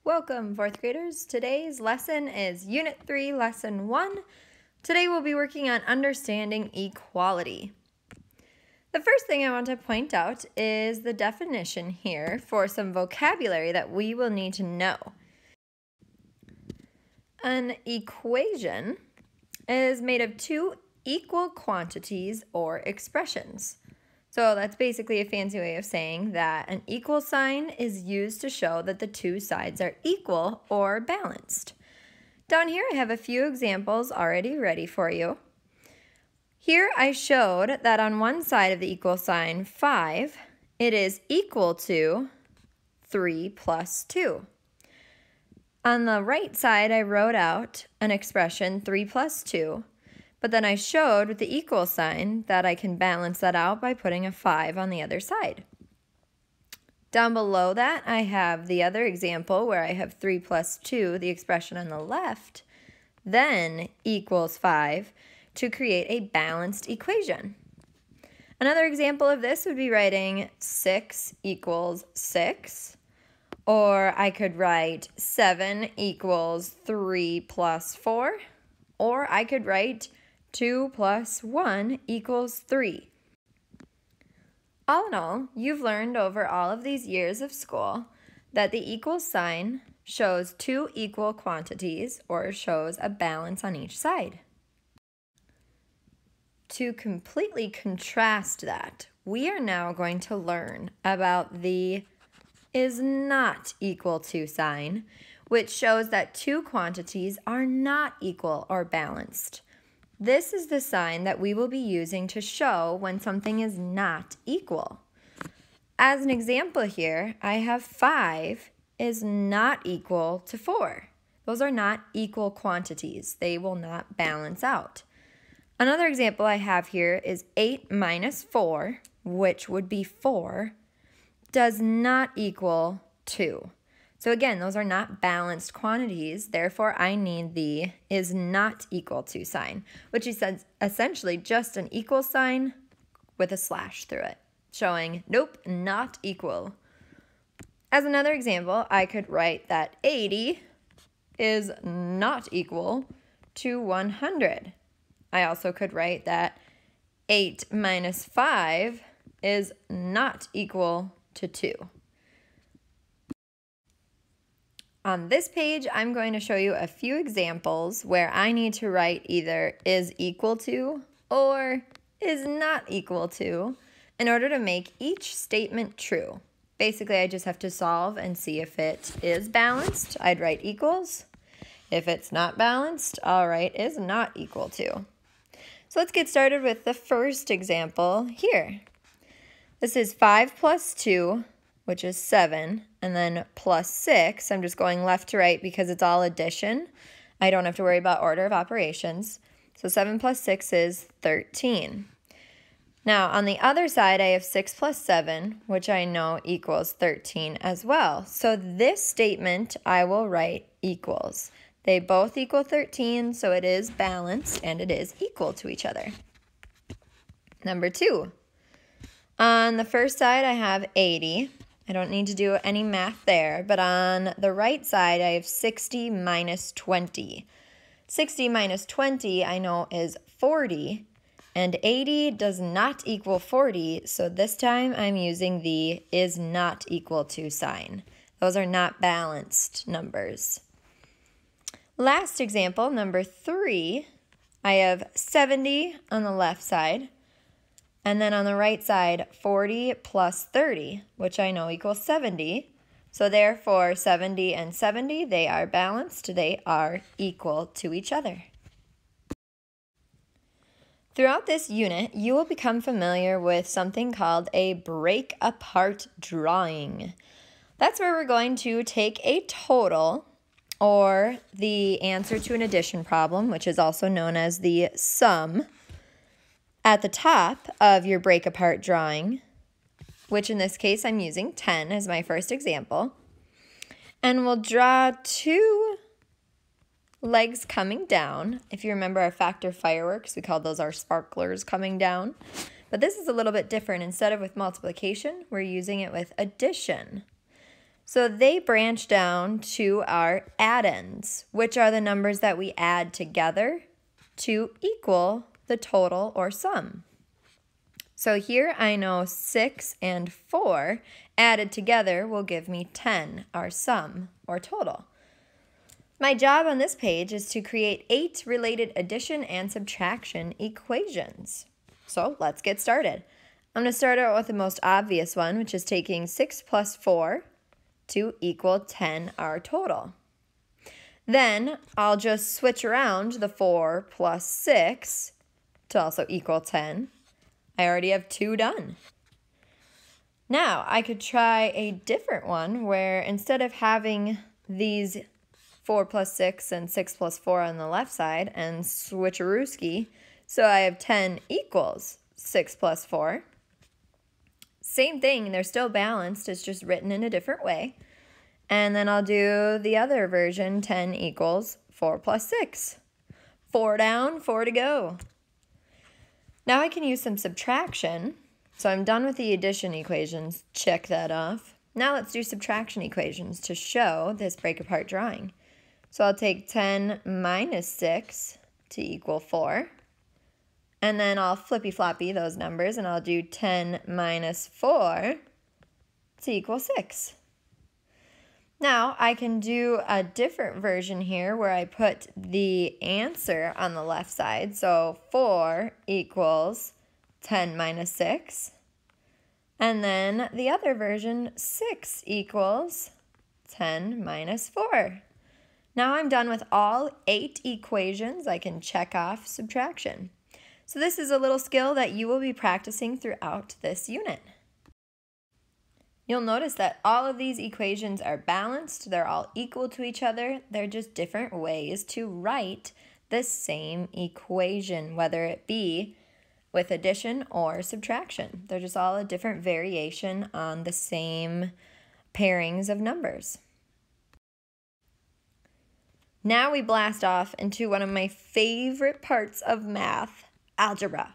Welcome, 4th graders. Today's lesson is Unit 3, Lesson 1. Today we'll be working on understanding equality. The first thing I want to point out is the definition here for some vocabulary that we will need to know. An equation is made of two equal quantities or expressions. So that's basically a fancy way of saying that an equal sign is used to show that the two sides are equal or balanced. Down here I have a few examples already ready for you. Here I showed that on one side of the equal sign, 5, it is equal to 3 plus 2. On the right side I wrote out an expression 3 plus 2. But then I showed with the equal sign that I can balance that out by putting a 5 on the other side. Down below that, I have the other example where I have 3 plus 2, the expression on the left, then equals 5 to create a balanced equation. Another example of this would be writing 6 equals 6, or I could write 7 equals 3 plus 4, or I could write 2 plus 1 equals 3. All in all, you've learned over all of these years of school that the equal sign shows two equal quantities or shows a balance on each side. To completely contrast that, we are now going to learn about the is not equal to sign, which shows that two quantities are not equal or balanced. This is the sign that we will be using to show when something is not equal. As an example here, I have 5 is not equal to 4. Those are not equal quantities. They will not balance out. Another example I have here is 8 minus 4, which would be 4, does not equal 2. So again, those are not balanced quantities, therefore I need the is not equal to sign, which is essentially just an equal sign with a slash through it, showing nope, not equal. As another example, I could write that 80 is not equal to 100. I also could write that 8 minus 5 is not equal to 2. On this page, I'm going to show you a few examples where I need to write either is equal to or is not equal to in order to make each statement true. Basically, I just have to solve and see if it is balanced. I'd write equals. If it's not balanced, I'll write is not equal to. So let's get started with the first example here. This is 5 plus 2, which is 7, and then plus 6. I'm just going left to right because it's all addition. I don't have to worry about order of operations. So 7 plus 6 is 13. Now, on the other side, I have 6 plus 7, which I know equals 13 as well. So this statement, I will write equals. They both equal 13, so it is balanced, and it is equal to each other. Number 2. On the first side, I have 80. I don't need to do any math there, but on the right side, I have 60 minus 20. 60 minus 20, I know, is 40, and 80 does not equal 40, so this time I'm using the is not equal to sign. Those are not balanced numbers. Last example, number 3, I have 70 on the left side, and then on the right side, 40 plus 30, which I know equals 70. So therefore, 70 and 70, they are balanced. They are equal to each other. Throughout this unit, you will become familiar with something called a break-apart drawing. That's where we're going to take a total, or the answer to an addition problem, which is also known as the sum, at the top of your break-apart drawing, which in this case I'm using 10 as my first example, and we'll draw two legs coming down. If you remember our factor fireworks, we called those our sparklers coming down. But this is a little bit different. Instead of with multiplication, we're using it with addition. So they branch down to our addends, which are the numbers that we add together to equal the total or sum. So here I know 6 and 4 added together will give me 10, our sum or total. My job on this page is to create 8 related addition and subtraction equations. So let's get started. I'm going to start out with the most obvious one, which is taking 6 plus 4 to equal 10, our total. Then I'll just switch around the 4 plus 6 to also equal 10. I already have 2 done. Now I could try a different one where instead of having these 4 plus 6 and 6 plus 4 on the left side and switcherooski, so I have 10 equals 6 plus 4. Same thing, they're still balanced, it's just written in a different way. And then I'll do the other version, 10 equals 4 plus 6. 4 down, 4 to go. Now I can use some subtraction. So I'm done with the addition equations, check that off. Now let's do subtraction equations to show this break apart drawing. So I'll take 10 minus 6 to equal 4. And then I'll flippy-floppy those numbers, and I'll do 10 minus 4 to equal 6. Now, I can do a different version here where I put the answer on the left side. So 4 equals 10 minus 6. And then the other version, 6 equals 10 minus 4. Now I'm done with all 8 equations. I can check off subtraction. So this is a little skill that you will be practicing throughout this unit. You'll notice that all of these equations are balanced. They're all equal to each other. They're just different ways to write the same equation, whether it be with addition or subtraction. They're just all a different variation on the same pairings of numbers. Now we blast off into one of my favorite parts of math, algebra.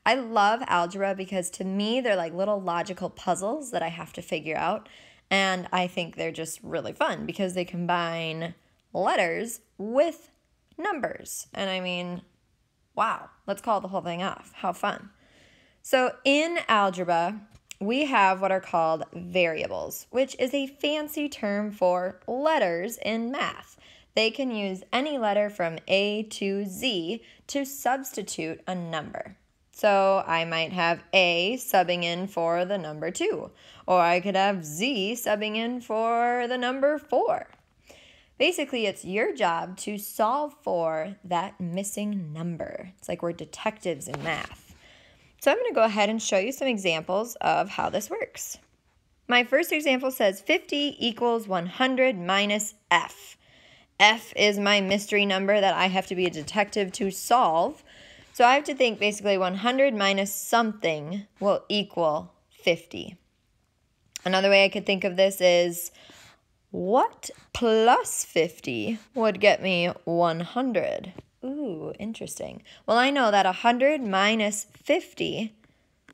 I love algebra because to me they're like little logical puzzles that I have to figure out, and I think they're just really fun because they combine letters with numbers. And I mean, wow, let's call the whole thing off. How fun. So in algebra, we have what are called variables, which is a fancy term for letters in math. They can use any letter from A to Z to substitute a number. So I might have A subbing in for the number 2, or I could have Z subbing in for the number 4. Basically, it's your job to solve for that missing number. It's like we're detectives in math. So I'm going to go ahead and show you some examples of how this works. My first example says 50 equals 100 minus F. F is my mystery number that I have to be a detective to solve. So I have to think basically 100 minus something will equal 50. Another way I could think of this is what plus 50 would get me 100? Ooh, interesting. Well, I know that 100 minus 50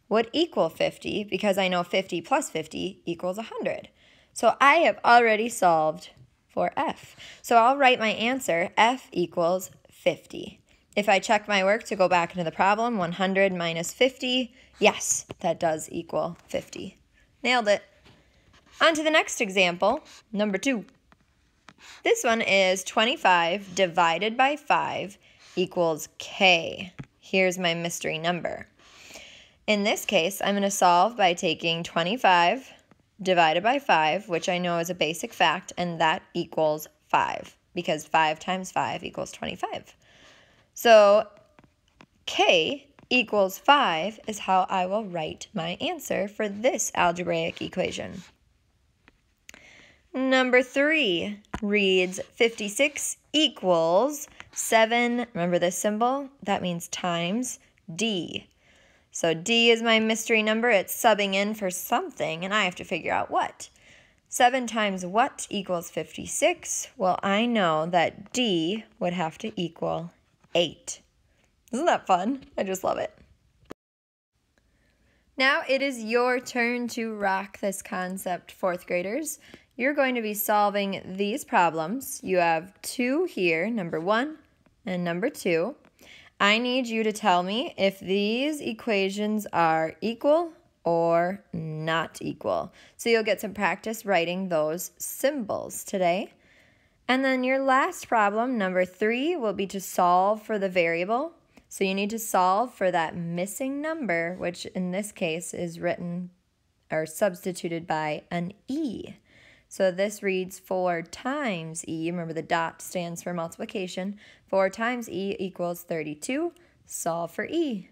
would equal 50 because I know 50 plus 50 equals 100. So I have already solved for F. So I'll write my answer, F equals 50. If I check my work to go back into the problem, 100 minus 50, yes, that does equal 50. Nailed it. On to the next example, number 2. This one is 25 divided by 5 equals K. Here's my mystery number. In this case, I'm going to solve by taking 25 divided by 5, which I know is a basic fact, and that equals 5, because 5 times 5 equals 25. So K equals 5 is how I will write my answer for this algebraic equation. Number 3 reads 56 equals 7, remember this symbol? That means times D. So D is my mystery number. It's subbing in for something, and I have to figure out what. 7 times what equals 56? Well, I know that D would have to equal 8. Isn't that fun? I just love it. Now it is your turn to rock this concept, 4th graders. you're going to be solving these problems. You have 2 here, number 1 and number 2. I need you to tell me if these equations are equal or not equal. So you'll get some practice writing those symbols today. And then your last problem, number 3, will be to solve for the variable. So you need to solve for that missing number, which in this case is written or substituted by an e. So this reads 4 times e. Remember, the dot stands for multiplication. 4 times e equals 32. Solve for e.